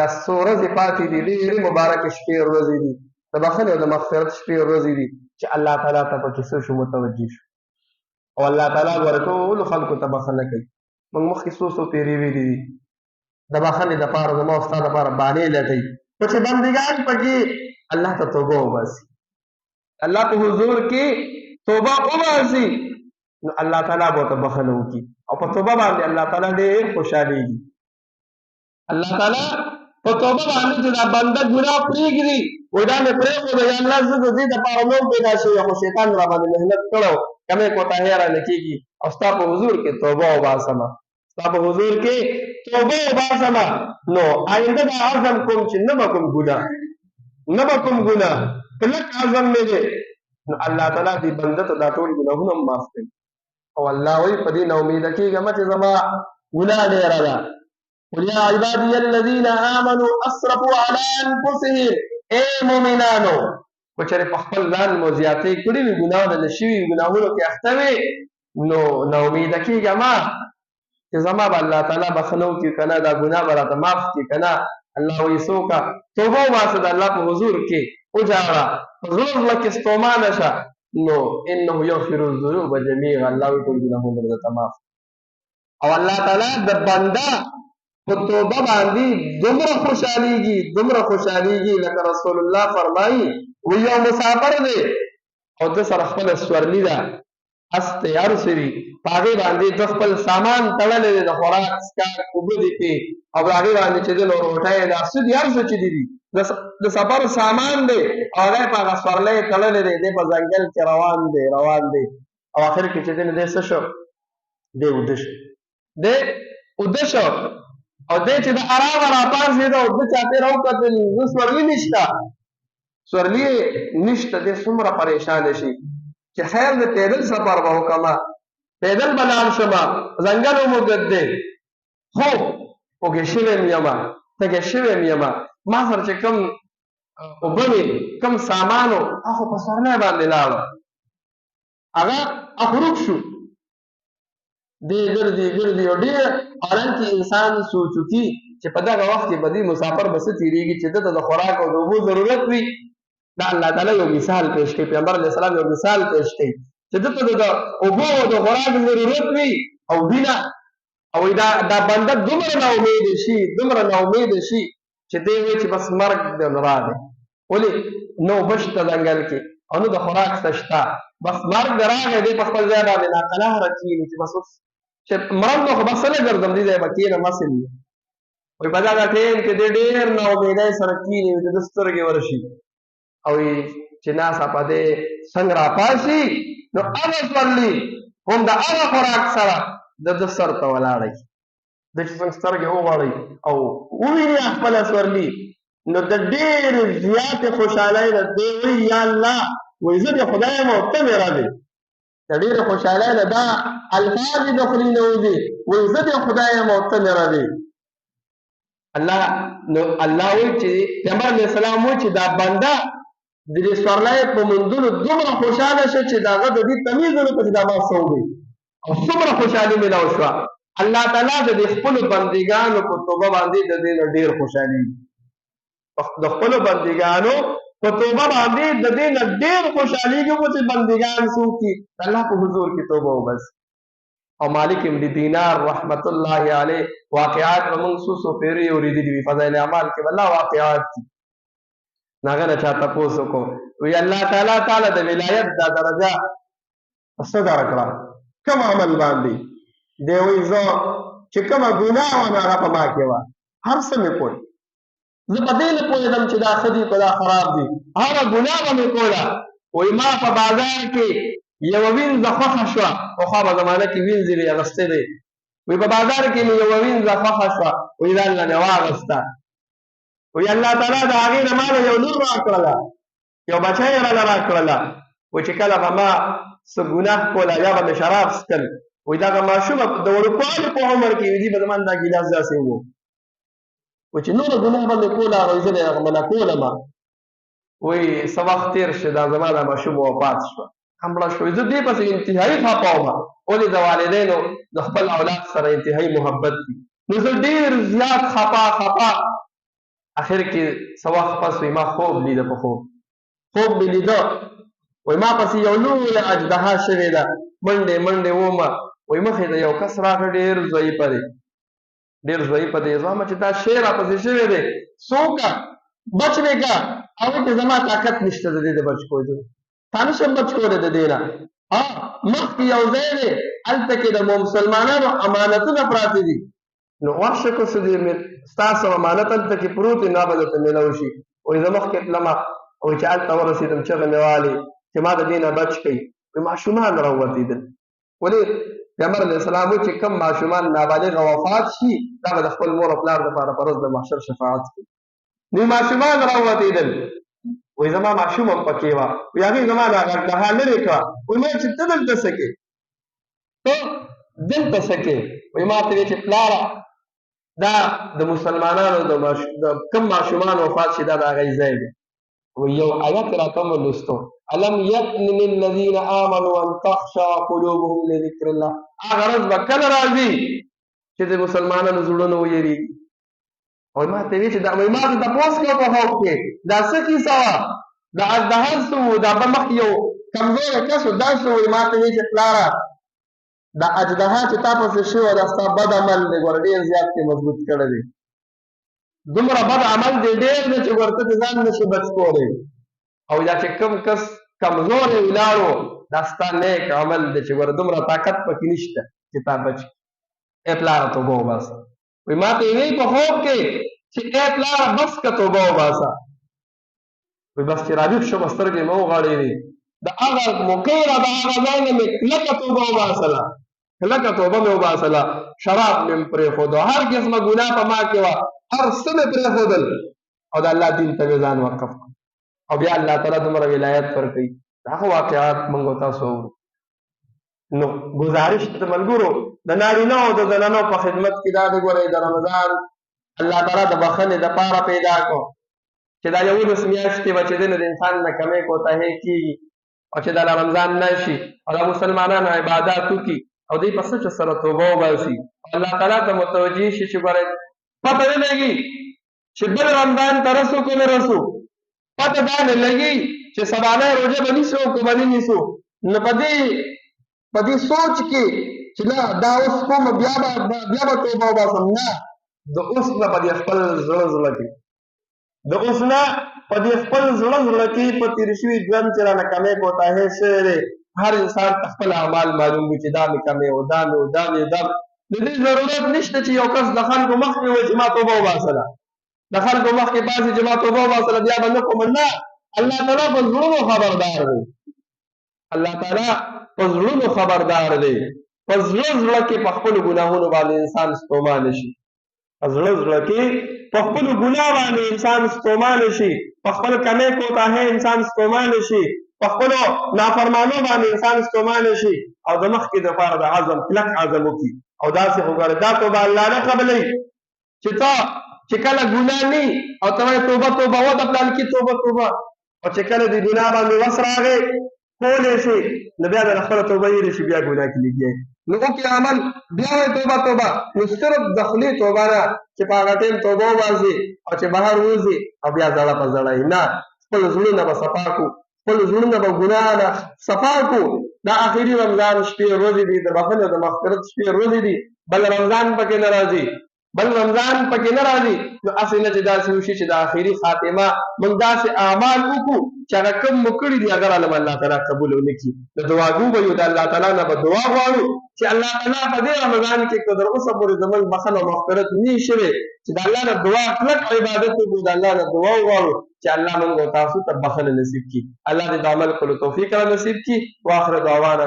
څو ورځې پاتې دي، ډېرې مبارکې شپې ورځې دي، د بخښنې او د مغفرت شپې ورځې دي چې الله تعالی ته پکې څه شو متوجه شو، او الله تعالی ګوره ټولو خلکو ته بخښنه کوي. موږ مخکې څو پیرې ویلي دي د بخښنې دپاره زما او ستا دپاره بانې لټوي، خو چې بندګان پکې الله ته توبه وباسي، الله په حضور کې توبه وباسي، نو الله تعالی به ورته بخښنه وکړي، او په توبه باندې الله تعالی ډېر خوشحالېږي. الله تعالی په توبه باندې چې دا بنده ګناه پرېږدي، وایي دا مې پرېښوده یا الله زه د دې دپاره نوم پیدا شوی، خو شیطان راباندې محنت کړی و، کمې کوتاهۍ رانه کېږي، او ستا په حضور کې توبه وباسمه، ستا په حضور کې توبه وباسمه، نو آینده دا عزم کوم چې نه به کوم ګناه، نه به کوم ګناه، کلک عزم مې دی، نو الله تعالی دې بنده ته دا ټول ګناهونه هم معاف کوي. او الله وایي په دې نه امیده کېږه مه چې زما ګناه ډېره ده. قل یا عبادی الذین آمنوا اسرفوا علی انفسهم، اے مؤمنانو که چېرې په خپل ځان مو زیاتۍ کړي وي، ګناهونه نه شوي وي، ګناهونو کې اخته وي، نو نا امیده کېږه مه چې زما به الله تعالی بخښنه وکړي که نه، دا ګناه به راته معاف کړي که نه. الله وایي څوکه توبه وباسه د الله په حضور کې وجاړه، په زړه زړه کې ستومانه شه، نو انه یغفر الذنوب جمیعا، الله وایي ټول ګناهونه به درته معاف. او الله تعالی د بنده په توبه باندې دومره خوشحالېږي، دومره خوشحالېږي، لکه رسول الله فرمایي وایي یو مسافر دی او ده سره خپله سورلي ده، اس تیار شوي، په هغې باندې ده خپل سامان تړلی دی، د خوراک څښاک اوبه دي پې، او په هغې باندې چې دی نو روټۍ دا څه دي، هر څه چې دي د سفر سامان دی، او هغه په هغه سورلی تړلی دی، دی په ځنګل کې روان دی، او آخر کې چې دی نو دی څه شو، دی اوده شو، دی اوده شو، او دی چې د ارامه راپاڅېده او ده چاپېره وکتل، زه سورلي نشته، سورلي یې نشته، دی څومره پریشانه شي چې خیر د پیدل سفر به وکړمه، پیدل به لاړ شمه، ځنګل هم اوږد دی، خو وږی شوی م یمه، تږی شوی م یمه، ما سره چې کوم اوبه وې، کوم سامان و، هغه په سورلی باندې لاړه، هغه اخروک شو، دی ګرځي او ډېر حالانکې انسان سوچ وکړي چې په دغه وخت کې به دې مسافر به څه تېرېږي چې ده ته د خوراک او د اوبو ضرورت وي. دا الله تعالی یو مثال پیش کوي، پیغمبر علیه السلام یو مثال پیش کوي چې ده ته د اوبو او د خوراک ضرورت وي او وینه، او دا بنده دومره ناامیده شي، دومره ناامیده شي چې دی وایي چې بس مرګ دی نو راغی، ولې نه اوبه شته ځنګل کې او نه د خوراک څه شته، بس مرګ دی راغی، دی په خپل ځای باندې ناقلاره کښېني چې بس اوس چې مرم نو خو بس نه ګرځم، دې ځای به کښېنم هسې وي. وایي په دغه ټایم کې دی ډېر ناامیدۍ سره کښېني، د ده سترګې ورشي، او چې ناڅاپه دی څنګ راپاشي، نو هغه سورلي هم د هغه خوراک سره د ده سر ته ولاړی، د چې څنګه سترګې وغړوي او وویني خپله سورلي، نو د ډېرې زیاتې خوشحالۍ نه دی وایي یا الله، وایي زه دې خدای یم او ته مې رب یې، د ډېرې خوشحالۍ نه دا الفاظ یې د خولې نه وځي، وایي زه دې خدای یم او ته مې رب یې. الله وایي چې پیغمبر علیه السلام وایي چې دا بنده د دې سورلی په موندلو دومره خوشحاله شه چې د هغه د دې تمیز ونه کړي چې دا ما څه وکړي، او څومره خوشحالي میلاو شوه. الله تعالی د دې خپلو بندګانو په توبه باندې د دې نه ډېر خوشحالېږي، د خپلو بندګانو په توبه باندې د دې نه ډېر خوشحالېږي چې بندګان څوک دي د الله په حضور کې توبه وباسي. او مالک ابن دینار رحمت الله علیه واقعات به موږ څو پیرې اورېدلي وي، فضایل اعمال کې به الله واقعات دي، هغه نه چا تپوس وکړو، وایي الله تعالی د ولایت دا درجه څه درکړه، کوم عمل باندې، دی وایي زه چې کومه ګناه وه نو هغه په ما کې وه، هر څه مې کول، زه په دې نه پوهېدم چې دا ښه دي که دا خراب دي، هره ګناه به مې کوله. وایي ما په بازار کې یوه وینځه خوښه شوه، پخوا په زمانه کې وینځې مې اخیستې دی، وایي په بازار کې مې یوه وینځه خوښه شوه، وایي ځان له مې واخیسته، وایي الله تعالی د هغې نه ما له یو لور راکړله، یو بچی یې راله راکړله، وایي چې کله به ما څه ګناه کوله یا به مې شراب څښل، وایي دغه ماشومه د وړوکوالي په عمر کې وي، دي به زما دا ګیلاس داسې و، وایي چې نوره ګناه به مې کوله، هغه زه به یې منع کولمه، وایي څه وخت تېر شه دا زما دا ماشوم وفات شوه، مړه شوې، زه دې پسې انتهایي خفه ومه، ولې د والدینو د خپل اولاد سره انتهایي محبت دي، نو زه ډېر زیات خفه اخر کې څه وخت پس وایي ما خوب لیده په خوب مې لیده وایي ما پسې یو لویه اژدها شوې ده منډې منډې ومه وایي مخې ته یو کس راغی ډېر ضعیفه دی زما چې دا شی راپسې شوی دی څوکه بچ مې که هغې کې زما طاقت نشته د دې د بچ کولو تا نشم بچ کولی د دې نه مخکې یو ځای دی هلته کې د مسلمانانو امانتونه پراته دي نو ورشه که څه دي ستاسو امانت هلته کې پروت دی نو به درته میلاو شي وایي زه مخکې تلمه وایي چې هلته ورسېدم چغې مې والې چې ما د دې نه بچ کړئ وایي ماشومان راووتېدل ولې پیغمبر علیه السلام وایي چې کوم ماشومان نابالغه وفات شي دا به د خپل مور او پلار دپاره په ورځ د محشر شفاعت کوي نو ماشومان راووتېدل وایي زما ماشوم هم پکې وه وایي هغې زما نه اژدها لرې کړه وایي ما چې ته دلته څه کې وایي ما ته وایي چې پلاره دا د مسلمانانو د کوم ماشومان وفات شي دا د هغې ځای دی وایي یو آیت راته ولوستو الم یکن للذین آمنوا ان تخشع قلوبهم لذکر الله هغه ورځ به کله راځي چې د مسلمانانو زړونه ویریږي وایي ما ته وایي چې وایي ما ته تپوس کړه په خوب کې دا څه کیسه وه د اژدها څه و دا به مخکې یو کمزوری کس و دا څه وایي ما ته وایي چې پلاره دا اژدها چې تا پسې شوی دا ستا بد عمل دی ګوره ډېر زیات یې مضبوط کړی دی دومره بد عمل دی ډېر دی چې ګوره ته د ځان نشي بچ کولی او دا چې کوم کس کمزوری ولاړ و دا ستا نیک عمل دی چې ګوره دومره طاقت پکې نشته چې تا بچ ای پلاره توبه وباسه وایي ما ته یې وایي په خوب کې چې ای پلاره بس که توبه وباسه وایي بس چې راویښ شوم سترګې مې وغړېدې د هغه موقع را د هغه ځای نه مې کلکه توبه وباسله شراب مې پرېښودو هر قسمه ګناه په ما کې وه هر څه مې پرېښودل او د الله دین ته مې ځان وقف کړ او بیا الله تعالی دومره ولایت ورکوي د هغه واقعات موږ او تاسو اورو نو ګزارش د ملګرو د نارینه او د زنانو په خدمت کې دا دی ګورئ د رمضان الله تعالی د بخښنې دپاره پیدا کړو چې دا 11 میاشتې به چې دی نو د انسان نه کمې کوتاهۍ کېږي او چې دا رمضان نه شي او د مسلمانانو عبادات وکړي او دوی په څه سره توبه وباسي الله تعالی ته متوجه شي چې ګورئ پته نه لګي چې بل رمضان ته رسو که نه رسو پته دا نه لګي چې سبانه روژه به نیسو که به نه نیسو نو په دې سوچ کې چې نه دا اوس کوم بیا به توبه وباسم نه د اوس نه په دې خپل زړه کې په تېر شوي ژوند چې رانه کمې کوتاهۍ شوی دی هر انسان ته خپل اعمال معلوم وي چې دا مې کمې و دا مې د دې ضرورت نشته چې یو کس د خلکو مخکې وایي چې ما توبه وباسله د خلکو مخکې پاسې چې ما توبه وباسله بیا به نه کوم نه الله تعالی په زړونو خبردار دی په زړه کې په خپلو ګناهونو باندې انسان ستومانه شي په خپل کمې کوتاهۍ انسان ستومانه شي په خپلو نافرمانو باندې انسان ستومانه شي او د مخکې دپاره د عزم کلک عزم وکړي او داسې خو ګوره دا توبه الله نه قبلوي چې ته چې کله ګناه نه او ته وایې توبه و د پلان کې توبه او چې کله د ګناه باندې وس راغی کولی شي نو بیا د خپله توبه هېرې شي بیا ګناه کې لګي نو وکړي عمل بیا وایي توبه نو صرف د خولې توبه نه چې په هغه ټایم توبه وباسي او چې بهر ووځي او بیا زړه په زړه یې نه خپل زړونه به صفا کړو خپل زړونه به ګناه نه صفا کړو دا آخري رمضان شپې ورځې دي د بخښنې د مغفرت شپې ورځې دي بل رمضان پکې نه راځي نو هسې نه چې داسې وشي چې د آخري خاتمه موږ داسې اعمال وکړو چې هغه کوم مو کړي دي هغه رالم الله تعالی قبول ونه کړي د دعاګو به یو د الله تعالی نه به دعا غواړو چې الله تعالی په دې رمضان کې که تر اوسه پورې زموږ بخښنه او مغفرت نه وي شوې چې د الله نه دعا کلک عبادت وکړو د الله نه دعا وغواړو چې الله موږ او تاسو ته بخښنه نصیب کړي الله دې د عمل کولو توفیق را نصیب کړي واخر دعوانا